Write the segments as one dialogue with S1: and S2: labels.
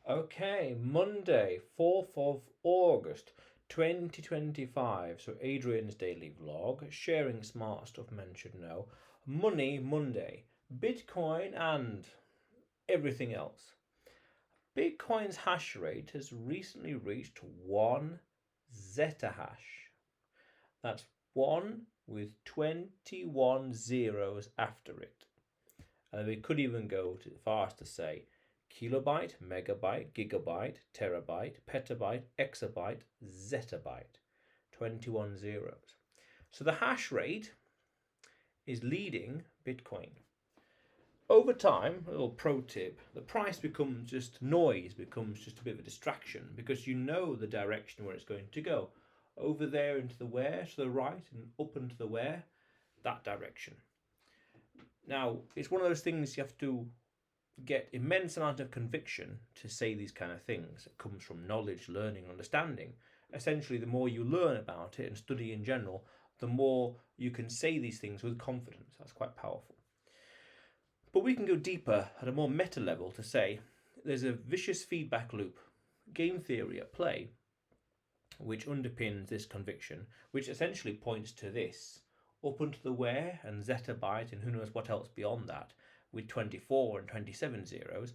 S1: Okay, Monday, 4th of August 2025. So, Adrian's daily vlog, sharing smart stuff men should know. Money Monday, Bitcoin, and everything else. Bitcoin's hash rate has recently reached 1 Zetahash. That's 1 with 21 zeros after it. And we could even go to far as to say kilobyte, megabyte, gigabyte, terabyte, petabyte, exabyte, zettabyte. 21 zeros. So the hash rate is leading Bitcoin. Over time, a little pro tip, the price becomes just noise, becomes just a bit of a distraction because you know the direction where it's going to go. Over there into the where, to the right, and up into the where, that direction. Now, it's one of those things you have to get immense amount of conviction to say these kind of things. It comes from knowledge, learning, understanding. Essentially, the more you learn about it and study in general, the more you can say these things with confidence. That's quite powerful. But we can go deeper at a more meta level to say there's a vicious feedback loop, game theory at play, which underpins this conviction, which essentially points to this up unto the where and zettabyte and who knows what else beyond that, with 24 and 27 zeros,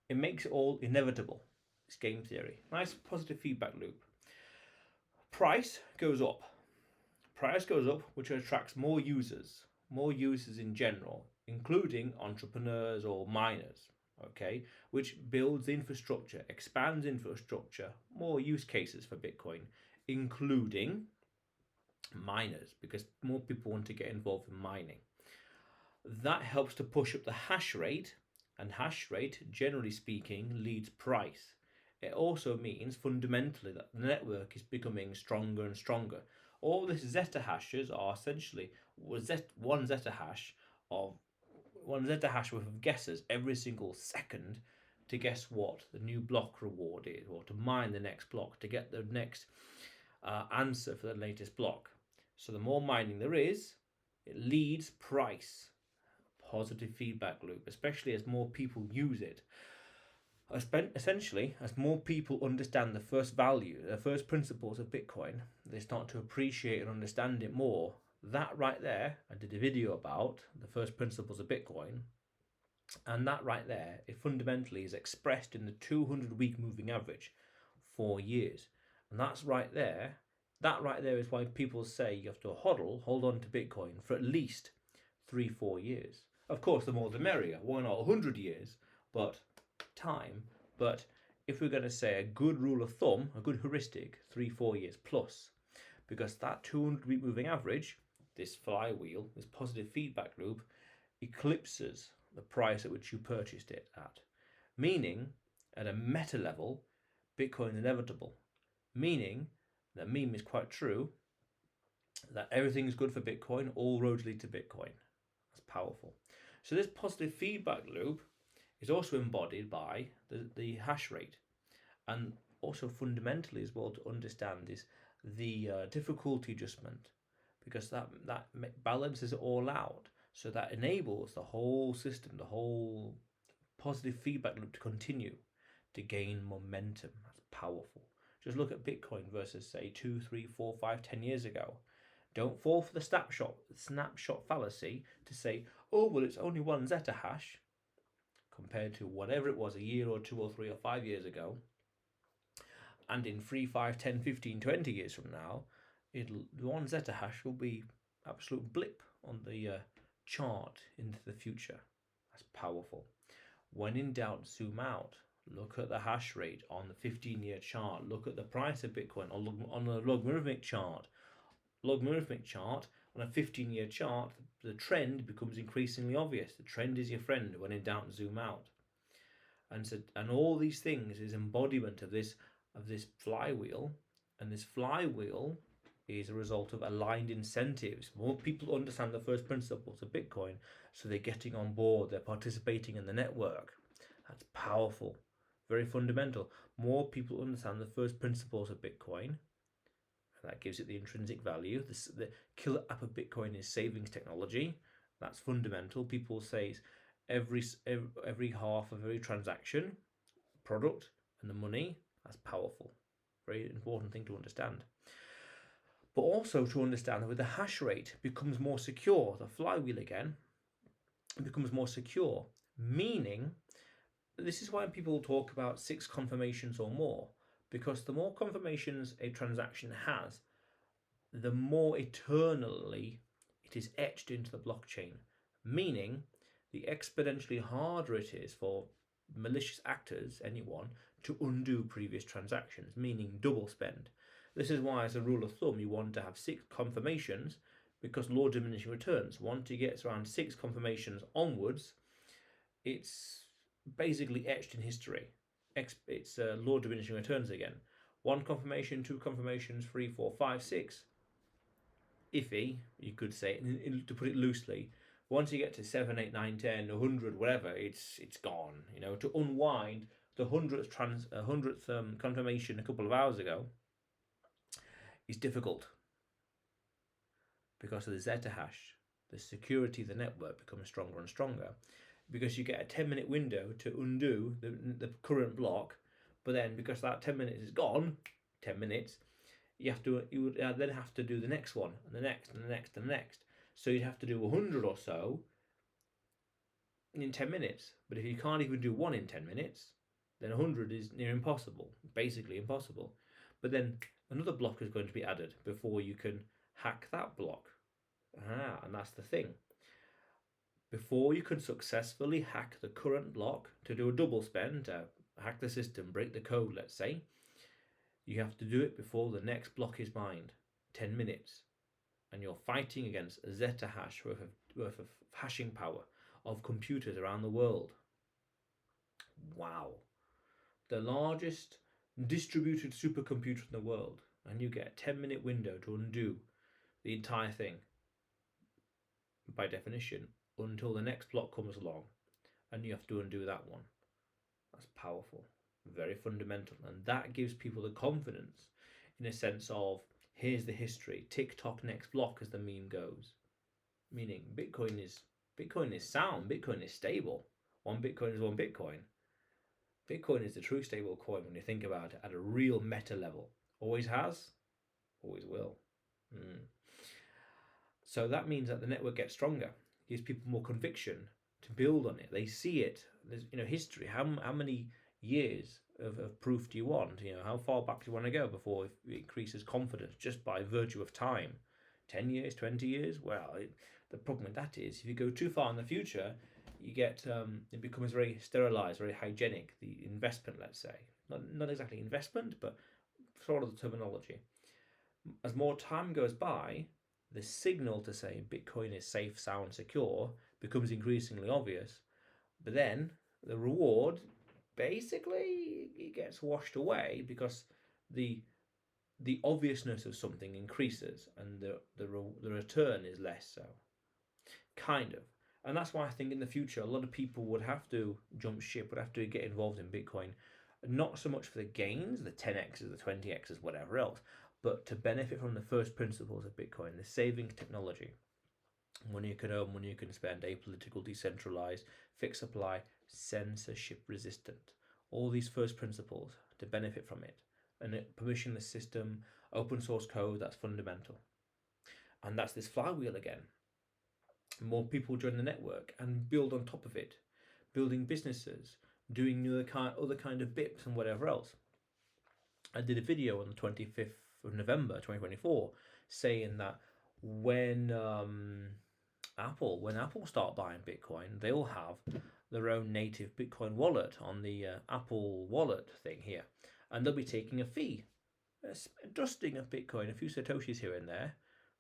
S1: it makes it all inevitable. It's game theory. Nice positive feedback loop. Price goes up. Price goes up, which attracts more users in general, including entrepreneurs or miners, okay, which builds infrastructure, expands infrastructure, more use cases for Bitcoin, including miners, because more people want to get involved in mining. That helps to push up the hash rate, and hash rate, generally speaking, leads price. It also means fundamentally that the network is becoming stronger and stronger. All these Zetahashes are essentially one Zetahash of one Zetahash worth of guesses every single second to guess what the new block reward is, or to mine the next block, to get the next answer for the latest block. So the more mining there is, it leads price. Positive feedback loop, especially as more people use it. Essentially, as more people understand the first value, the first principles of Bitcoin, they start to appreciate and understand it more. That right there, I did a video about the first principles of Bitcoin, and that right there, it fundamentally is expressed in the 200-week moving average, 4 years. And that's right there. That right there is why people say you have to hold on to Bitcoin for at least 3-4 years. Of course, the more the merrier. Why not 100 years? But time. But if we're going to say a good rule of thumb, a good heuristic, 3-4 years plus, because that 200-week moving average, this flywheel, this positive feedback loop, eclipses the price at which you purchased it at. Meaning, at a meta level, Bitcoin is inevitable. Meaning, that meme is quite true, that everything is good for Bitcoin, all roads lead to Bitcoin. That's powerful. So this positive feedback loop is also embodied by the hash rate, and also fundamentally as well to understand is the difficulty adjustment, because that balances it all out, so that enables the whole system, the whole positive feedback loop to continue to gain momentum. That's powerful. Just look at Bitcoin versus say 2, 3, 4, 5, 10 years ago. Don't fall for the snapshot fallacy to say, oh, well, it's only one Zetahash compared to whatever it was a year or 2 or 3 or 5 years ago. And in 3, 5, 10, 15, 20 years from now, the one Zetahash will be absolute blip on the chart into the future. That's powerful. When in doubt, zoom out. Look at the hash rate on the 15-year chart. Look at the price of Bitcoin on a logarithmic chart. Logarithmic chart on a 15-year chart, the trend becomes increasingly obvious. The trend is your friend. When in doubt, zoom out. And all these things is embodiment of this flywheel, and this flywheel is a result of aligned incentives. More people understand the first principles of Bitcoin, so they're getting on board, they're participating in the network. That's powerful, very fundamental. More people understand the first principles of Bitcoin, and that gives it the intrinsic value. The killer app of Bitcoin is savings technology. That's fundamental. People say every half of every transaction, product and the money. That's powerful. Very important thing to understand. But also to understand that with the hash rate becomes more secure, the flywheel again becomes more secure, meaning this is why people talk about 6 confirmations or more, because the more confirmations a transaction has, the more eternally it is etched into the blockchain, meaning the exponentially harder it is for malicious actors, anyone, to undo previous transactions, meaning double spend. This is why, as a rule of thumb, you want to have 6 confirmations, because law of diminishing returns. Once you get around 6 confirmations onwards, it's basically etched in history. It's law of diminishing returns again. 1 confirmation, 2 confirmations, 3, 4, 5, 6. Iffy, you could say, to put it loosely. Once you get to 7, 8, 9, 10, 100, whatever, it's gone. You know, to unwind the 100th confirmation a couple of hours ago is difficult because of the Zetahash. The security of the network becomes stronger and stronger because you get a 10-minute window to undo the current block, but then because that 10 minutes is gone, 10 minutes, you would then have to do the next one and the next and the next and the next. So you'd have to do 100 or so in 10 minutes. But if you can't even do one in 10 minutes, then 100 is near impossible, basically impossible. But then another block is going to be added before you can hack that block. And that's the thing. Before you can successfully hack the current block to do a double spend, to hack the system, break the code, let's say, you have to do it before the next block is mined, 10 minutes. And you're fighting against Zetahash worth of hashing power of computers around the world. Wow. The largest distributed supercomputer in the world, and you get a 10-minute window to undo the entire thing, by definition, until the next block comes along, and you have to undo that one. That's powerful, very fundamental, and that gives people the confidence in a sense of, here's the history, TikTok next block, as the meme goes. Meaning Bitcoin is sound, Bitcoin is stable. 1 Bitcoin is 1 Bitcoin. Bitcoin is the true stable coin when you think about it at a real meta level. Always has, always will. So that means that the network gets stronger, gives people more conviction to build on it. They see it. There's history. How many years of proof do you want? How far back do you want to go before it increases confidence just by virtue of time? 10 years, 20 years? Well, the problem with that is if you go too far in the future, you get it becomes very sterilized, very hygienic. The investment, let's say, not exactly investment, but sort of the terminology. As more time goes by, the signal to say Bitcoin is safe, sound, secure becomes increasingly obvious. But then the reward, basically, it gets washed away because the obviousness of something increases and the return is less so. Kind of. And that's why I think in the future a lot of people would have to jump ship, would have to get involved in Bitcoin, not so much for the gains, the 10x's, the 20x's, whatever else, but to benefit from the first principles of Bitcoin, the savings technology. Money you can earn, money you can spend, apolitical, decentralized, fixed supply, censorship resistant. All these first principles to benefit from it. And permissionless system, open source code, that's fundamental. And that's this flywheel again. More people join the network and build on top of it, building businesses, doing other kind of bips and whatever else. I did a video on the 25th of November 2024 saying that when Apple start buying Bitcoin, they'll have their own native Bitcoin wallet on the Apple Wallet thing here, and they'll be taking a fee, a dusting of Bitcoin, a few satoshis here and there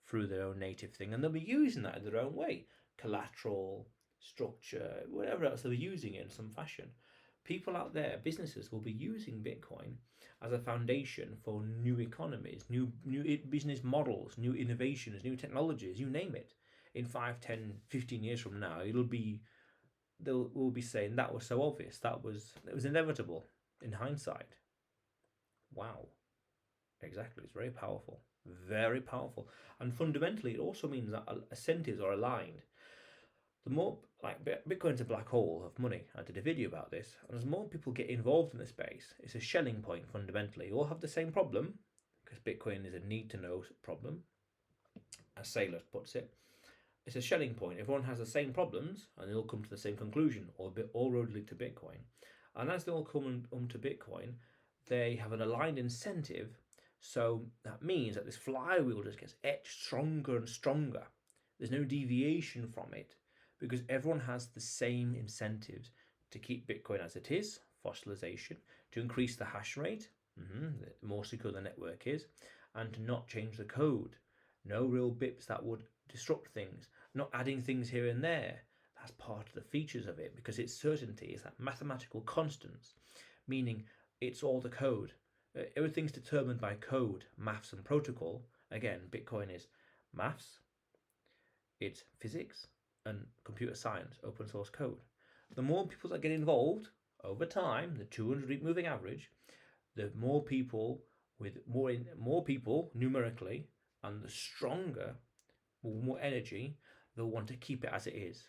S1: through their own native thing, and they'll be using that in their own way, collateral, structure, whatever else they'll be using it in some fashion. People out there, businesses, will be using Bitcoin as a foundation for new economies, new business models, new innovations, new technologies, you name it. In 5, 10, 15 years from now, we'll be saying that was so obvious, it was inevitable in hindsight. Wow. Exactly, it's very powerful. Very powerful. And fundamentally, it also means that incentives are aligned. The more, like, Bitcoin's a black hole of money. I did a video about this, and as more people get involved in the space, it's a Schelling point fundamentally. You all have the same problem, because Bitcoin is a need-to-know problem, as Saylor puts it. It's a Schelling point. Everyone has the same problems, and they all come to the same conclusion, or all roads lead to Bitcoin. And as they all come to Bitcoin, they have an aligned incentive. So that means that this flywheel just gets etched stronger and stronger. There's no deviation from it, because everyone has the same incentives to keep Bitcoin as it is, fossilization, to increase the hash rate, the more secure the network is, and to not change the code. No real bips that would disrupt things, not adding things here and there. That's part of the features of it, because its certainty is that mathematical constants, meaning it's all the code. Everything's determined by code, maths, and protocol. Again, Bitcoin is maths, it's physics, and computer science, open source code. The more people that get involved over time, the 200-week moving average, the more people with more people numerically, and the stronger, more energy, they'll want to keep it as it is,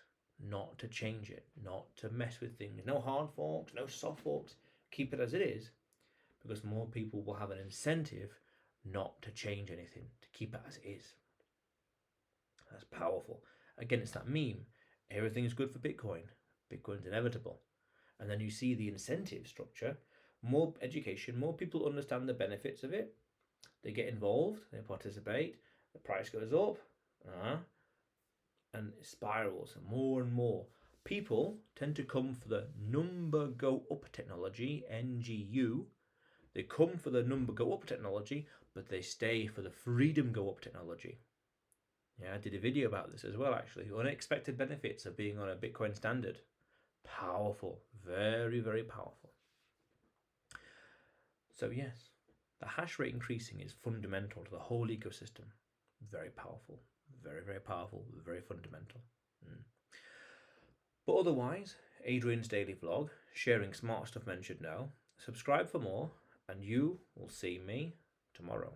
S1: not to change it, not to mess with things. No hard forks, no soft forks. Keep it as it is, because more people will have an incentive not to change anything, to keep it as it is. That's powerful. Again, it's that meme. Everything is good for Bitcoin. Bitcoin's inevitable. And then you see the incentive structure. More education, more people understand the benefits of it. They get involved, they participate, the price goes up, and it spirals more and more. People tend to come for the number go up technology, NGU. They come for the number go up technology, but they stay for the freedom go up technology. Yeah, I did a video about this as well, actually. Unexpected benefits of being on a Bitcoin standard. Powerful. Very, very powerful. So yes, the hash rate increasing is fundamental to the whole ecosystem. Very powerful. Very, very powerful. Very fundamental. But otherwise, Adrian's daily vlog, sharing smart stuff men should know. Subscribe for more, and you will see me tomorrow.